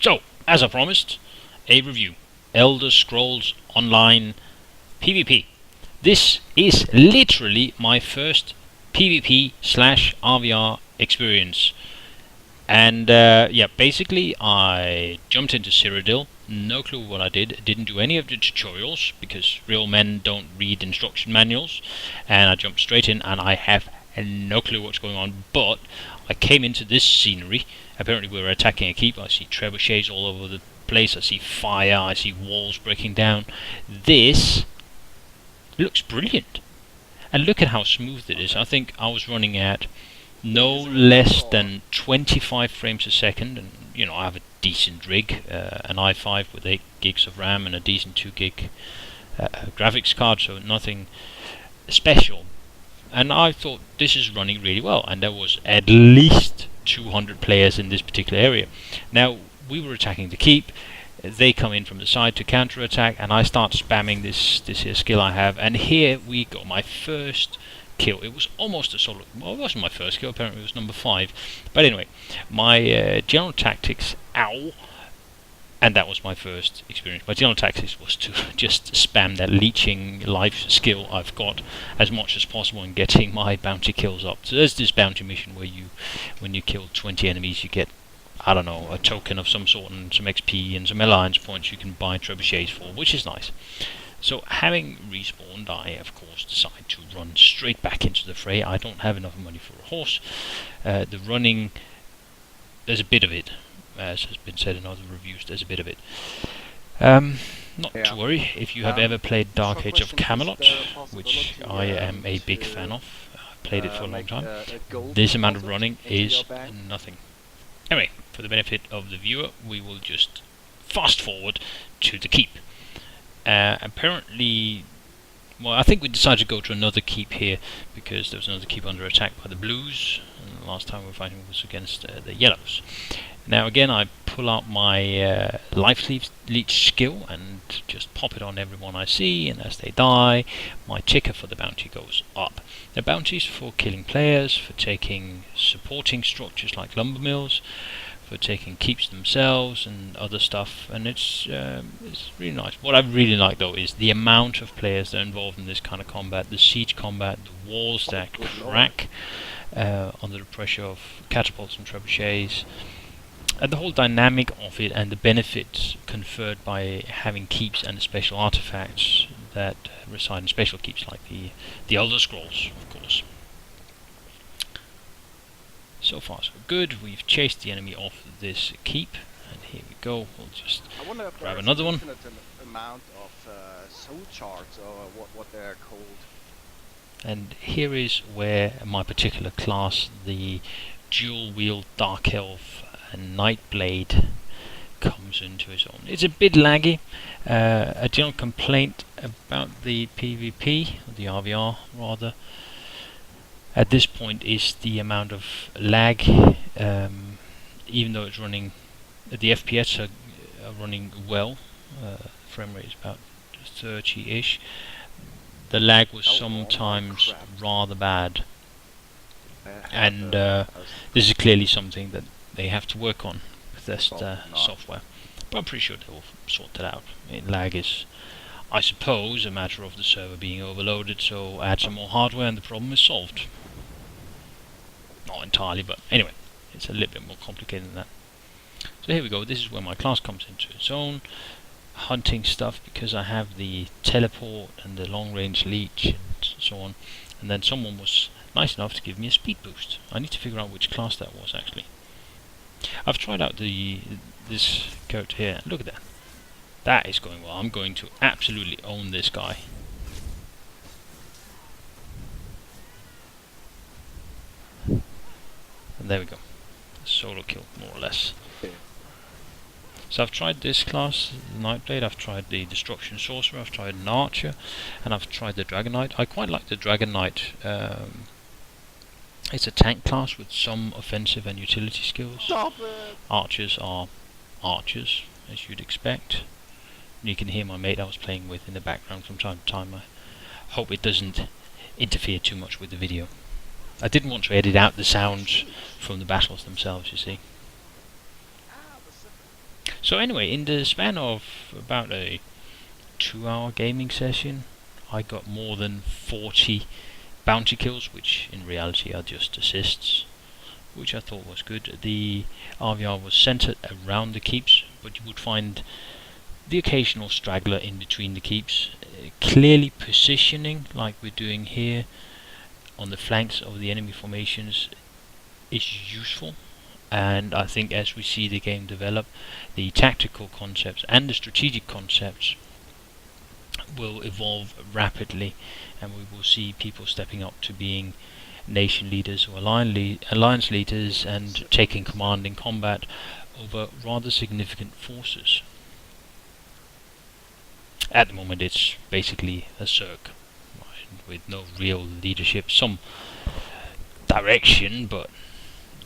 So, as I promised, a review. Elder Scrolls Online PvP. This is literally my first PvP slash RvR experience. And yeah, basically I jumped into Cyrodiil, no clue what I did, didn't do any of the tutorials because real men don't read instruction manuals, and I jumped straight in and I have no clue what's going on, but I came into this scenery. Apparently we were attacking a keep. I see trebuchets all over the place, I see fire, I see walls breaking down. This looks brilliant, and look at how smooth it is. I think I was running at no less than 25 frames a second, and you know, I have a decent rig, an i5 with 8 gigs of RAM and a decent 2 gig graphics card, so nothing special. And I thought this is running really well, and there was at least 200 players in this particular area. Now we were attacking the keep, they come in from the side to counter attack, and I start spamming this here skill I have, and here we go, my first kill. It was almost a solo. Well, it wasn't my first kill, apparently it was number 5. But anyway, my general tactics, and that was my first experience. My general tactics was to just spam that leeching life skill I've got as much as possible and getting my bounty kills up. So there's this bounty mission where you, when you kill 20 enemies, you get, I don't know, a token of some sort and some XP and some alliance points you can buy trebuchets for, which is nice. So having respawned, I of course decide to run straight back into the fray. I don't have enough money for a horse. The running, there's a bit of it, as has been said in other reviews, there's a bit of it. Not to worry, if you have ever played Dark Age of Camelot, which I am a big fan of, I've played it for a long time, this amount of running is nothing. Anyway, for the benefit of the viewer, we will just fast forward to the keep. Apparently, well, I think we decided to go to another keep here because there was another keep under attack by the blues, and the last time we were fighting was against the yellows. Now again, I pull out my life leech skill and just pop it on everyone I see, and as they die, my ticker for the bounty goes up. The bounties for killing players, for taking supporting structures like lumber mills, for taking keeps themselves and other stuff, and it's really nice. What I really like though is the amount of players that are involved in this kind of combat, the siege combat, the walls that crack under the pressure of catapults and trebuchets, and the whole dynamic of it, and the benefits conferred by having keeps and the special artifacts that reside in special keeps like the Elder Scrolls, of course. So far so good. We've chased the enemy off this keep, and here we go. We'll just grab another one. Amount of soul shards, or what they're called. And here is where my particular class, the dual wield Dark Elf and Nightblade, comes into its own. It's a bit laggy. A general complaint about the PvP, or the RvR rather, at this point is the amount of lag. Even though it's running, the FPS are running well, frame rate is about 30-ish, the lag was sometimes rather bad, and this is clearly something that they have to work on with this software, but I'm pretty sure they will sort that out. Lag is, I suppose, a matter of the server being overloaded, so add some more hardware and the problem is solved. Not entirely, but anyway, it's a little bit more complicated than that. So here we go, this is where my class comes into its own. Hunting stuff, because I have the teleport and the long range leech and so on, and then someone was nice enough to give me a speed boost. I need to figure out which class that was actually. I've tried out this character here, look at that. That is going well. I'm going to absolutely own this guy. And there we go. Solo kill, more or less. So I've tried this class, the Nightblade, I've tried the Destruction Sorcerer, I've tried an Archer, and I've tried the Dragon Knight. I quite like the Dragon Knight. It's a tank class with some offensive and utility skills. Archers are archers, as you'd expect. You can hear my mate I was playing with in the background from time to time. I hope it doesn't interfere too much with the video. I didn't want to edit out the sounds from the battles themselves, you see. So anyway, in the span of about a 2-hour gaming session, I got more than 40 bounty kills, which in reality are just assists, which I thought was good. The RvR was centered around the keeps, but you would find the occasional straggler in between the keeps. Clearly positioning, like we're doing here on the flanks of the enemy formations, is useful. And I think as we see the game develop, the tactical concepts and the strategic concepts will evolve rapidly, and we will see people stepping up to being nation leaders or alliance leaders and taking command in combat over rather significant forces. At the moment it's basically a circ, right, with no real leadership, some direction, but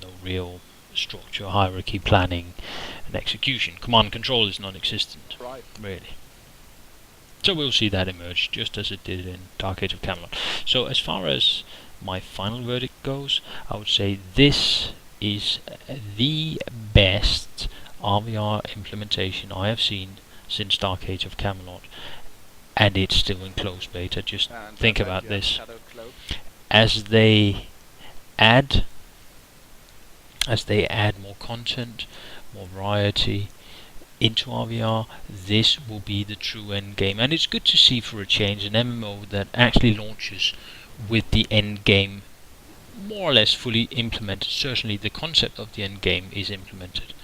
no real structure, hierarchy, planning and execution. Command and control is non-existent, Right. really. So we'll see that emerge, just as it did in Dark Age of Camelot. So as far as my final verdict goes, I would say this is the best RvR implementation I have seen since Dark Age of Camelot, and it's still in closed beta. Just And think then about you have this. Shadow Cloak. As they add more content, more variety into RvR, this will be the true end game. And it's good to see, for a change, an MMO that actually launches with the end game more or less fully implemented. Certainly the concept of the end game is implemented.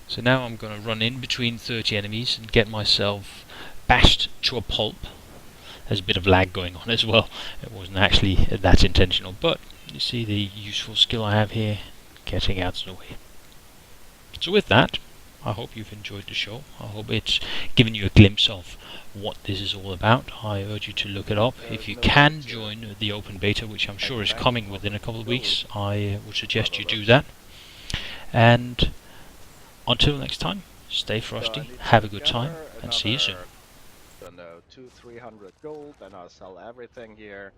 So now I'm going to run in between 30 enemies and get myself bashed to a pulp. There's a bit of lag going on as well. It wasn't actually that intentional, but you see the useful skill I have here, getting out of the way. So with that, I hope you've enjoyed the show. I hope it's given you a glimpse of what this is all about. I urge you to look it up. If you can join the open beta, which I'm sure is coming within a couple of weeks, I would suggest you do that. And until next time, stay frosty, have a good time, and see you soon. I don't know, 200-300 gold, and I'll sell everything here.